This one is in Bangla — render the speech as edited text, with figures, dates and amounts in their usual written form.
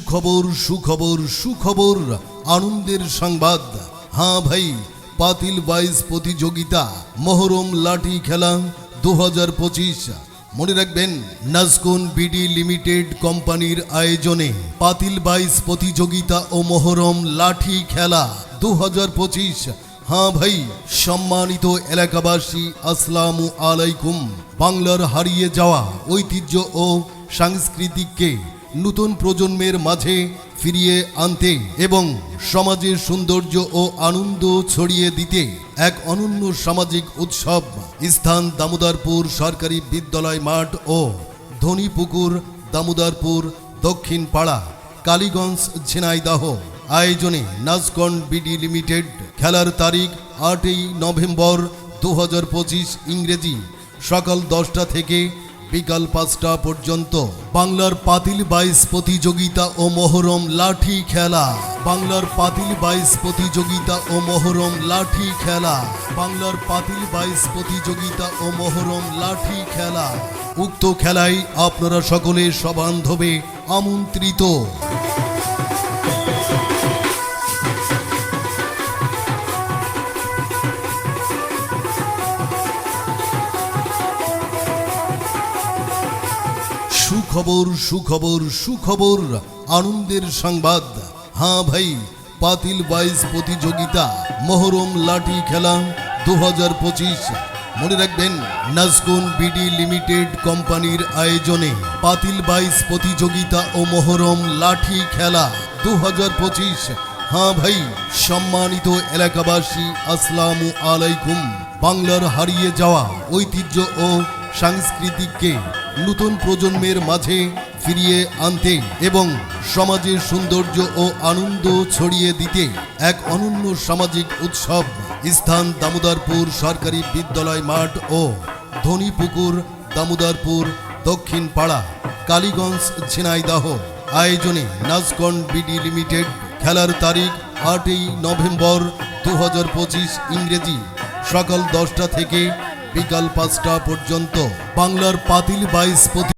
সুখবর সুখবর সুখবর আনন্দের সংবাদ। হ্যাঁ ভাই, পাতিল বাইস প্রতিযোগিতা মহরম লাঠি খেলা 2025 মনে রাখবেন, নাজকুন বিডি লিমিটেড কোম্পানির আয়োজনে পাতিল বাইস প্রতিযোগিতা ও মহরম লাঠি খেলা 2025। হ্যাঁ ভাই, সম্মানিত এলাকাবাসী, আসসালামু আলাইকুম। বাংলার হারিয়ে যাওয়া ঐতিহ্য ও সংস্কৃতিকে নতুন প্রজন্মের মাঝে ফিরিয়ে আনতে এবং সমাজের সৌন্দর্য ও আনন্দ ছড়িয়ে দিতে এক অনন্য সামাজিক উৎসব। স্থান দামোদরপুর সরকারি বিদ্যালয় মাঠ ও ধনীপুকুর, দামোদরপুর, দক্ষিণ পাড়া, কালীগঞ্জ, ঝিনাইদহ। আয়োজনে নাজকন বিডি লিমিটেড। খেলার তারিখ 8ই নভেম্বর 2025 ইংরেজি সকাল 10টা থেকে বিকাল 5টা পর্যন্ত। বাংলার পাতিল বাইস প্রতিযোগিতা ও মহরম লাঠি খেলা। বাংলার পাতিল বাইস প্রতিযোগিতা ও মহরম লাঠি খেলা। বাংলার পাতিল বাইস প্রতিযোগিতা ও মহরম লাঠি খেলা। উক্ত খেলায় আপনারা সকলে সবান্ধবে আমন্ত্রিত। সুখবর সুখবর সুখবর আনন্দের সংবাদ। হ্যাঁ ভাই, পাতিল বাইস প্রতিযোগিতা মহরম লাঠি খেলা 2025 মনে রাখবেন, নাজকুন বিডি লিমিটেড কোম্পানির আয়োজনে পাতিল বাইস প্রতিযোগিতা ও মহরম লাঠি খেলা 2025। হ্যাঁ ভাই, সম্মানিত এলাকাবাসী, আসসালামু আলাইকুম। বাংলার হারিয়ে যাওয়া ঐতিহ্য ও সংস্কৃতিকে নতুন প্রজন্মের মাঝে ফিরিয়ে আনতে এবং সমাজের সৌন্দর্য ও আনন্দ ছড়িয়ে দিতে এক অনন্য সামাজিক উৎসব। স্থান দামোদরপুর সরকারি বিদ্যালয় মাঠ ও ধনীপুকুর, দামোদরপুর, দক্ষিণ পাড়া, কালীগঞ্জ, ঝিনাইদহ। আয়োজনে নাজকন বিডি লিমিটেড। খেলার তারিখ 8ই নভেম্বর 2025 ইংরেজি সকাল 10টা থেকে বিকাল 5টা পর্যন্ত। বাংলার পাতিল বাইস